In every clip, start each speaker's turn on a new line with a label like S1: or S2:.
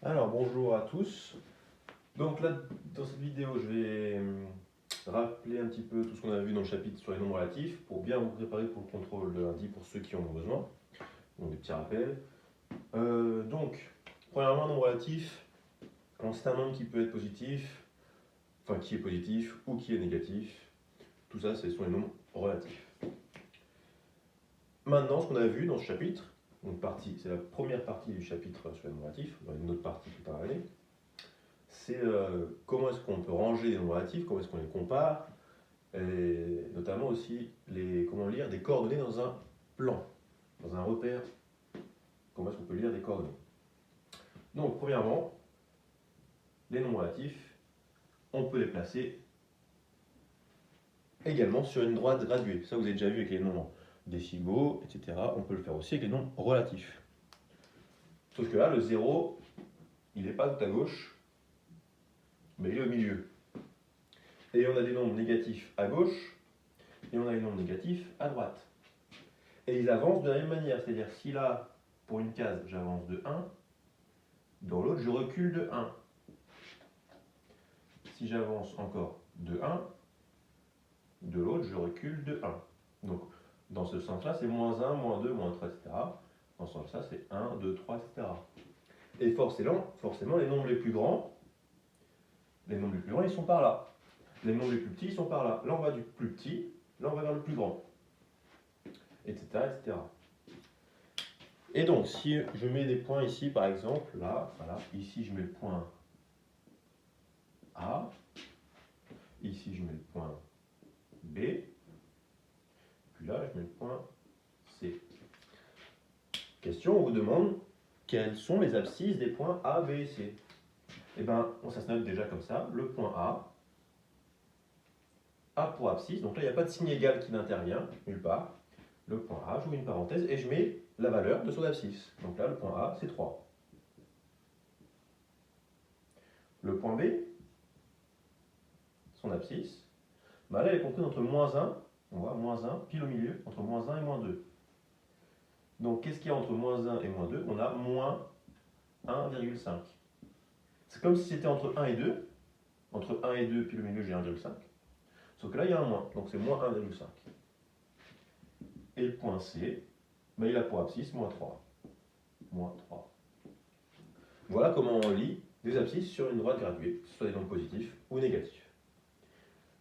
S1: Alors bonjour à tous. Donc là, dans cette vidéo, je vais rappeler un petit peu tout ce qu'on a vu dans le chapitre sur les nombres relatifs pour bien vous préparer pour le contrôle de lundi pour ceux qui en ont besoin. Donc des petits rappels. Donc, premièrement, un nombre relatif, c'est un nombre qui peut être positif, enfin qui est positif ou qui est négatif. Tout ça, ce sont les nombres relatifs. Maintenant, ce qu'on a vu dans ce chapitre, donc c'est la première partie du chapitre sur les nombres relatifs, il y aura une autre partie plus tard à l'année. C'est comment est-ce qu'on peut ranger les nombres relatifs, comment est-ce qu'on les compare, et notamment aussi comment lire des coordonnées dans un plan, dans un repère, comment est-ce qu'on peut lire des coordonnées. Donc, premièrement, les nombres relatifs, on peut les placer également sur une droite graduée. Ça, vous avez déjà vu avec les nombres décimaux, etc. On peut le faire aussi avec les nombres relatifs. Sauf que là, le 0, il n'est pas tout à gauche, mais il est au milieu. Et on a des nombres négatifs à gauche, et on a des nombres négatifs à droite. Et ils avancent de la même manière, c'est-à-dire si là, pour une case, j'avance de 1, dans l'autre, je recule de 1. Si j'avance encore de 1, de l'autre, je recule de 1. Donc, dans ce sens-là, c'est moins 1, moins 2, moins 3, etc. Dans ce sens-là, c'est 1, 2, 3, etc. Et forcément, les nombres les plus grands, ils sont par là. Les nombres les plus petits, ils sont par là. Là, on va du plus petit, là, on va vers le plus grand, etc., etc. Et donc, si je mets des points ici, par exemple, là, voilà, ici, je mets le point A, ici, je mets le point B, puis là, je mets le point C. Question, on vous demande quelles sont les abscisses des points A, B et C. Eh bien, ça se note déjà comme ça, le point A pour abscisse, donc là, il n'y a pas de signe égal qui n'intervient, nulle part. Le point A, j'ouvre une parenthèse et je mets la valeur de son abscisse. Donc là, le point A, c'est 3. Le point B, son abscisse, bah là, elle est comprise entre moins 1, on voit moins 1, pile au milieu, entre moins 1 et moins 2. Donc, qu'est-ce qu'il y a entre moins 1 et moins 2? On a moins 1,5. C'est comme si c'était entre 1 et 2. Entre 1 et 2, pile au milieu, j'ai 1,5. Sauf que là, il y a un moins, donc c'est moins 1,5. Et le point C, bah, il a pour abscisse moins 3. Moins 3. Voilà comment on lit des abscisses sur une droite graduée, que ce soit des nombres positifs ou négatifs.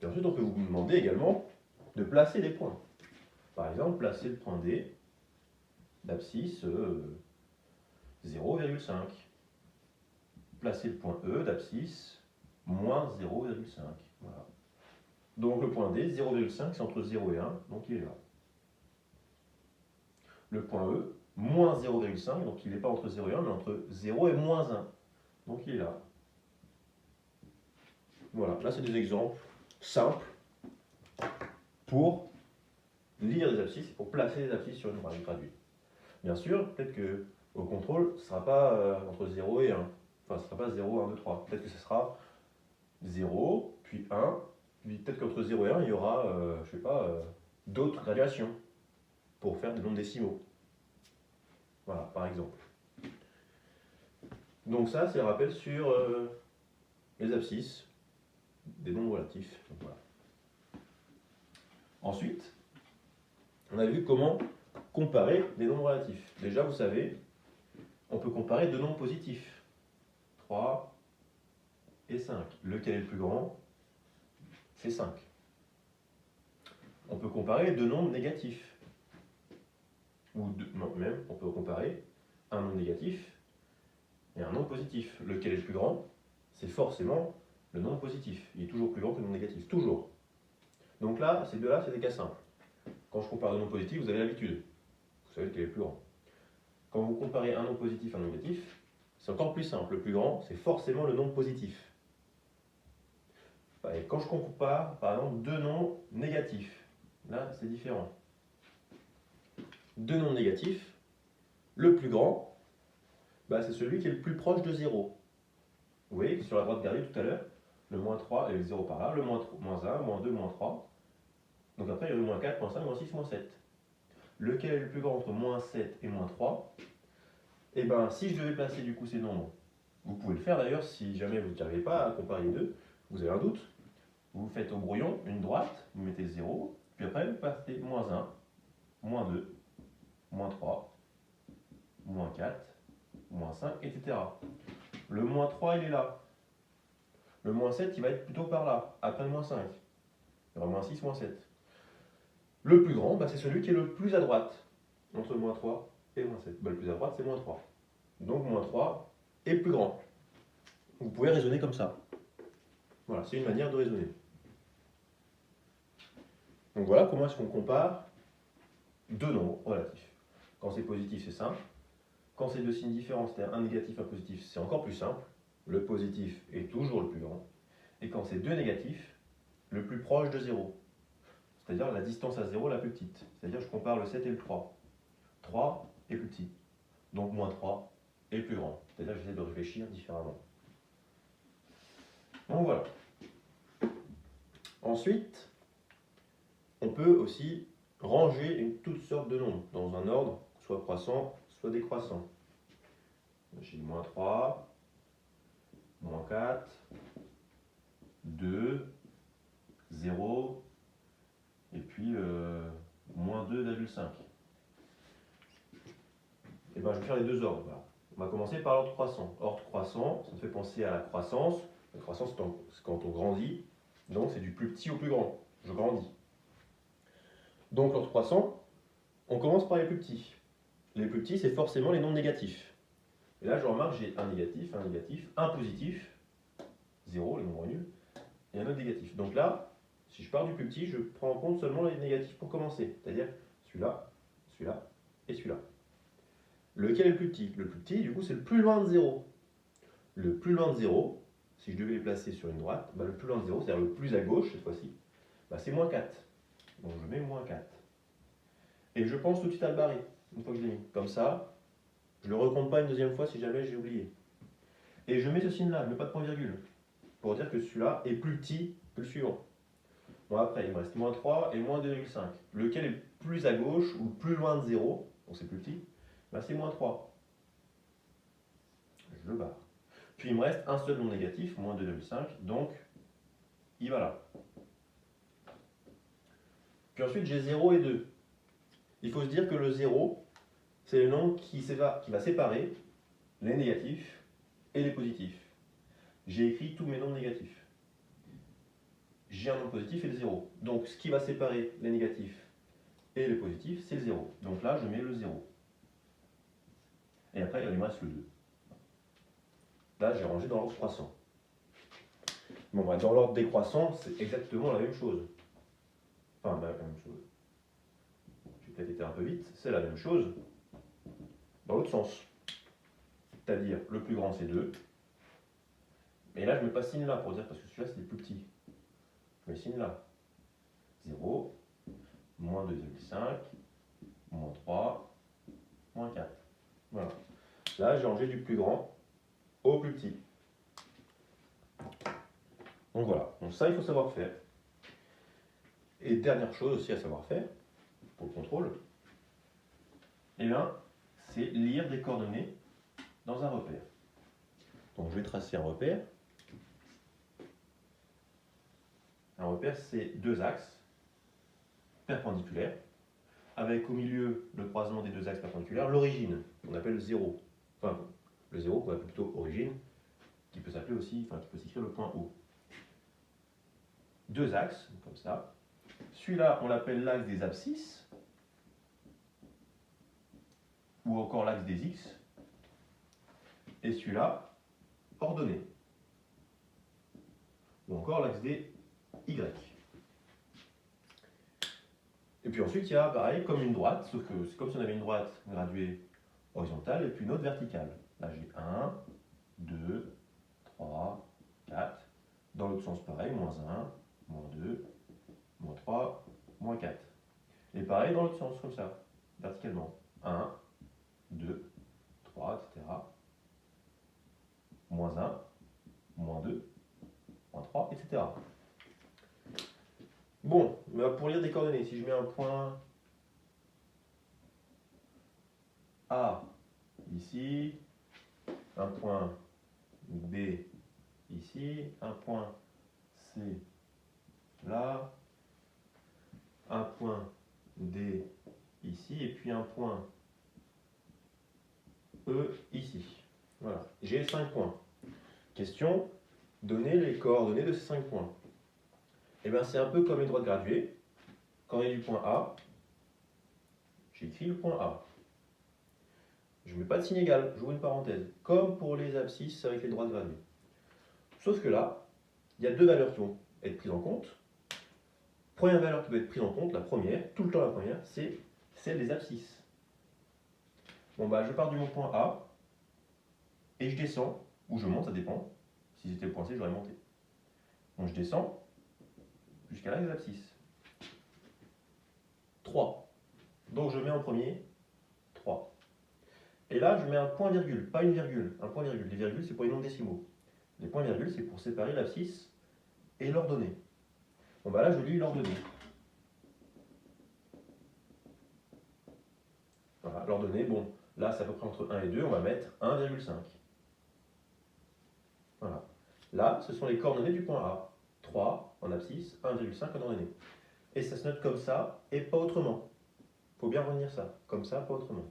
S1: Et ensuite, on peut vous demander également de placer des points. Par exemple, placer le point D d'abscisse 0,5. Placer le point E d'abscisse moins 0,5. Voilà. Donc le point D, 0,5, c'est entre 0 et 1, donc il est là. Le point E, moins 0,5, donc il n'est pas entre 0 et 1, mais entre 0 et moins 1. Donc il est là. Voilà, là c'est des exemples simples pour lire des abscisses, pour placer des abscisses sur une droite graduée. Bien sûr, peut-être que au contrôle, ce ne sera pas entre 0 et 1. Enfin, ce ne sera pas 0, 1, 2, 3. Peut-être que ce sera 0, puis 1, puis peut-être qu'entre 0 et 1, il y aura, je sais pas, d'autres graduations pour faire des nombres décimaux. Voilà, par exemple. Donc ça, c'est un rappel sur les abscisses des nombres relatifs. Donc, voilà. Ensuite, on a vu comment comparer des nombres relatifs. Déjà, vous savez, on peut comparer deux nombres positifs. 3 et 5. Lequel est le plus grand? C'est 5. On peut comparer deux nombres négatifs. Ou même, on peut comparer un nombre négatif et un nombre positif. Lequel est le plus grand? C'est forcément le nombre positif. Il est toujours plus grand que le nombre négatif. Toujours. Donc là, ces deux-là, c'est des cas simples. Quand je compare deux nombres positifs, vous avez l'habitude. Vous savez lequel est le plus grand. Quand vous comparez un nombre positif à un nombre négatif, c'est encore plus simple. Le plus grand, c'est forcément le nombre positif. Et quand je compare, par exemple, deux nombres négatifs, là, c'est différent. Deux nombres négatifs, le plus grand, c'est celui qui est le plus proche de 0. Vous voyez que sur la droite garée tout à l'heure, le moins 3 et le 0 par là, le moins 1, moins 2, moins 3. Donc après, il y a le moins 4, moins 5, moins 6, moins 7. Lequel est le plus grand entre moins 7 et moins 3? Et bien, si je devais placer du coup ces nombres Vous pouvez le faire d'ailleurs si jamais vous n'arrivez pas à comparer les deux, vous avez un doute. Vous faites au brouillon une droite, vous mettez 0, puis après vous partez moins 1, moins 2, moins 3, moins 4, moins 5, etc. Le moins 3, il est là. Le moins 7, il va être plutôt par là, après le moins 5. Il y aura moins 6, moins 7. Le plus grand, c'est celui qui est le plus à droite, entre moins 3 et moins 7. Le plus à droite, c'est moins 3. Donc moins 3 est plus grand. Vous pouvez raisonner comme ça. Voilà, c'est une manière de raisonner. Donc voilà comment est-ce qu'on compare deux nombres relatifs. Quand c'est positif, c'est simple. Quand c'est deux signes différents, c'est-à-dire un négatif, un positif, c'est encore plus simple. Le positif est toujours le plus grand. Et quand c'est deux négatifs, le plus proche de 0. C'est-à-dire la distance à 0 la plus petite. C'est-à-dire je compare le 7 et le 3. 3 est plus petit. Donc moins 3 est plus grand. C'est-à-dire que j'essaie de réfléchir différemment. Donc voilà. Ensuite, on peut aussi ranger toutes sortes de nombres dans un ordre, soit croissant, soit décroissant. J'ai moins 3, moins 4, 2, 0, et puis moins 2,5. Et bien je vais faire les deux ordres. Voilà. On va commencer par l'ordre croissant. Ordre croissant, ça me fait penser à la croissance. La croissance, c'est quand on grandit. Donc c'est du plus petit au plus grand. Je grandis. Donc l'ordre croissant, on commence par les plus petits. Les plus petits, c'est forcément les nombres négatifs. Et là, je remarque, j'ai un négatif, un positif, 0, les nombres nuls, et un autre négatif. Donc là, si je pars du plus petit, je prends en compte seulement les négatifs pour commencer. C'est-à-dire celui-là, celui-là et celui-là. Lequel est le plus petit? Le plus petit, du coup, c'est le plus loin de 0. Le plus loin de 0, si je devais les placer sur une droite, le plus loin de 0, c'est-à-dire le plus à gauche cette fois-ci, c'est moins 4. Donc je mets moins 4. Et je pense tout de suite à le barrer, une fois que je l'ai mis. Comme ça, je ne le recompte pas une deuxième fois si jamais j'ai oublié. Et je mets ce signe-là, je ne mets pas de point virgule, pour dire que celui-là est plus petit que le suivant. Bon, après, il me reste moins 3 et moins 2,5. Lequel est le plus à gauche ou plus loin de 0, donc c'est plus petit, c'est moins 3. Je le barre. Puis il me reste un seul non négatif, moins 2,5, donc il va là. Puis ensuite, j'ai 0 et 2. Il faut se dire que le 0, c'est le nombre qui va séparer les négatifs et les positifs. J'ai écrit tous mes nombres négatifs. J'ai un nombre positif et le 0. Donc ce qui va séparer les négatifs et les positifs, c'est le 0. Donc là, je mets le 0. Et après, il me reste le 2. Là, j'ai rangé dans l'ordre croissant. Bon, dans l'ordre décroissant, c'est exactement la même chose. Enfin, la même chose. J'ai peut-être été un peu vite. C'est la même chose dans l'autre sens. C'est-à-dire, le plus grand, c'est 2. Mais là, je ne mets pas signe là pour dire, parce que celui-là, c'est le plus petit. Je mets signe là. 0, moins 2,5, moins 3, moins 4. Voilà. Là, j'ai rangé du plus grand au plus petit. Donc voilà. Donc ça, il faut savoir faire. Et dernière chose aussi à savoir faire, pour le contrôle, eh bien, c'est lire des coordonnées dans un repère. Donc je vais tracer un repère. Un repère, c'est deux axes perpendiculaires, avec au milieu le croisement des deux axes perpendiculaires, l'origine, qu'on appelle 0. Enfin, le 0 qu'on appelle plutôt origine, qui peut s'appeler aussi, qui peut s'écrire le point O. Deux axes, comme ça. Celui-là, on l'appelle l'axe des abscisses, ou encore l'axe des X. Et celui-là, ordonné. Ou encore l'axe des Y. Et puis ensuite, il y a pareil comme une droite, sauf que c'est comme si on avait une droite graduée horizontale et puis une autre verticale. Là, j'ai 1, 2, 3, 4. Dans l'autre sens, pareil, moins 1, moins 2, moins 3, moins 4. Et pareil dans l'autre sens, comme ça, verticalement. 1, 2, 3, etc. Moins 1, moins 2, moins 3, etc. Bon, pour lire des coordonnées, si je mets un point A ici, un point B ici, un point C là, un point D ici, et puis un point E ici. Voilà, j'ai 5 points. Question, donner les coordonnées de ces 5 points. Et bien c'est un peu comme les droites graduées. Coordonnées du point A, j'écris le point A. Je ne mets pas de signe égal, j'ouvre une parenthèse, comme pour les abscisses avec les droites graduées. Sauf que là, il y a deux valeurs qui vont être prises en compte. Première valeur qui doit être prise en compte, la première, tout le temps la première, c'est celle des abscisses. Bon bah je pars du mon point A, et je descends, ou je monte, ça dépend. Si c'était le point C, j'aurais monté. Donc je descends jusqu'à là les abscisses. 3. Donc je mets en premier 3. Et là, je mets un point virgule, pas une virgule, un point virgule. Les virgules, c'est pour les nombres décimaux. Les points virgules, c'est pour séparer l'abscisse et l'ordonnée. Bon bah là, je lis l'ordonnée. Voilà, l'ordonnée, bon, là, c'est à peu près entre 1 et 2, on va mettre 1,5. Voilà. Là, ce sont les coordonnées du point A. 3 en abscisse, 1,5 en ordonnée. Et ça se note comme ça, et pas autrement. Il faut bien retenir ça. Comme ça, pas autrement.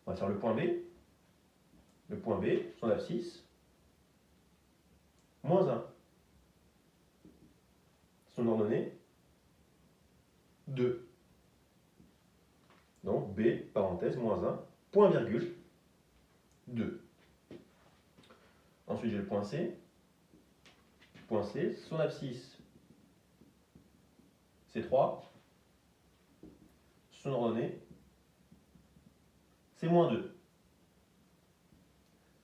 S1: On va faire le point B. Le point B, son abscisse, moins 1. Son ordonnée, 2. Donc B, parenthèse, moins 1, point virgule, 2. Ensuite, j'ai le point C. Point C, son abscisse, c'est 3. Son ordonnée, c'est moins 2.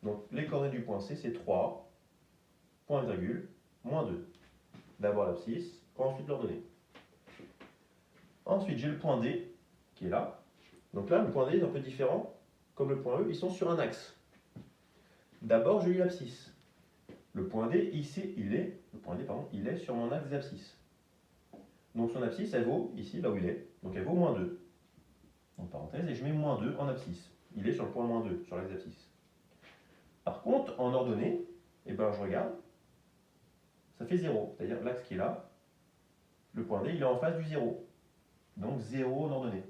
S1: Donc les coordonnées du point C, c'est 3, point virgule, moins 2. D'abord l'abscisse, ensuite l'ordonnée. Ensuite, j'ai le point D, qui est là. Donc là, le point D est un peu différent. Comme le point E, ils sont sur un axe. D'abord, je lis l'abscisse. Le point D, ici, il est sur mon axe d'abscisse. Donc son abscisse, elle vaut, ici, là où il est, donc elle vaut moins 2. En parenthèse, et je mets moins 2 en abscisse. Il est sur le point moins 2, sur l'axe d'abscisse. Par contre, en ordonnée, eh ben, je regarde, ça fait 0. C'est-à-dire l'axe qui est là, le point D, il est en face du 0. Donc 0 en ordonnée.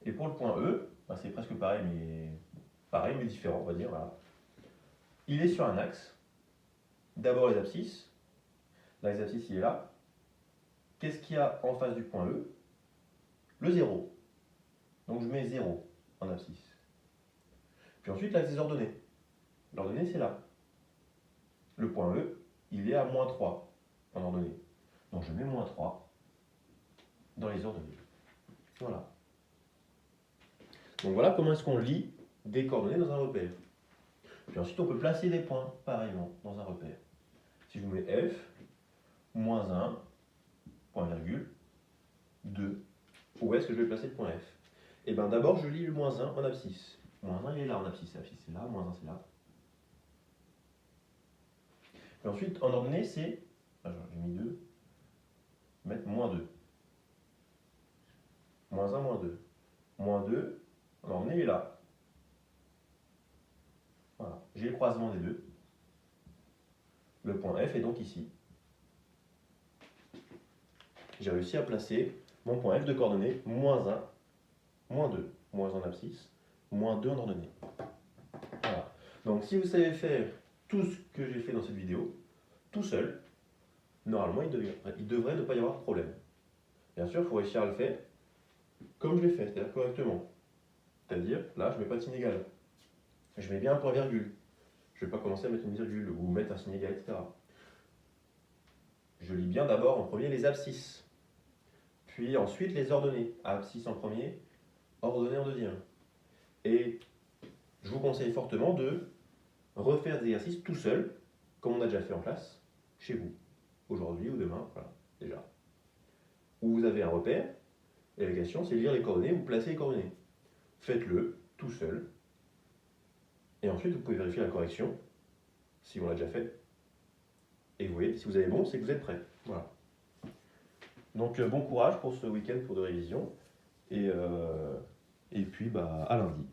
S1: Et pour le point E, ben, c'est presque pareil, mais différent, on va dire. Voilà. Il est sur un axe. D'abord les abscisses. L'axe d'abscisse, il est là. Qu'est-ce qu'il y a en face du point E? Le 0. Donc je mets 0 en abscisse. Puis ensuite, l'axe des ordonnées. L'ordonnée, c'est là. Le point E, il est à moins 3 en ordonnée. Donc je mets moins 3 dans les ordonnées. Voilà. Donc voilà comment est-ce qu'on lit des coordonnées dans un repère. Puis ensuite, on peut placer des points, pareillement, dans un repère. Si je vous mets F, moins 1, point virgule, 2, où est-ce que je vais placer le point F? Et bien d'abord, je lis le moins 1 en abscisse. Moins 1, il est là en abscisse. L'abscisse, c'est là, moins 1, c'est là. Et ensuite, en ordonnée, c'est, j'ai mis 2, mettre moins 2. Moins 1, moins 2. Moins 2, en ordonnée, il est là. Voilà. J'ai le croisement des deux. Le point F est donc ici. J'ai réussi à placer mon point F de coordonnées moins 1, moins 2. Moins 1 en abscisse, moins 2 en ordonnée. Voilà. Donc si vous savez faire tout ce que j'ai fait dans cette vidéo, tout seul, normalement il devrait ne pas y avoir de problème. Bien sûr, il faut réussir à le faire comme je l'ai fait, c'est-à-dire correctement. C'est-à-dire, là, je ne mets pas de signe égal. Je mets bien un point virgule. Je ne vais pas commencer à mettre une virgule ou mettre un signe égal, etc. Je lis bien d'abord en premier les abscisses. Puis ensuite les ordonnées. Abscisse en premier, ordonnée en deuxième. Et je vous conseille fortement de refaire des exercices tout seul, comme on a déjà fait en classe, chez vous, aujourd'hui ou demain, voilà, déjà. Où vous avez un repère, et la question c'est lire les coordonnées ou placer les coordonnées. Faites-le tout seul, et ensuite vous pouvez vérifier la correction, si on l'a déjà fait. Et vous voyez, si vous avez bon, c'est que vous êtes prêt. Voilà. Donc bon courage pour ce week-end pour de révision, et puis bah, à lundi.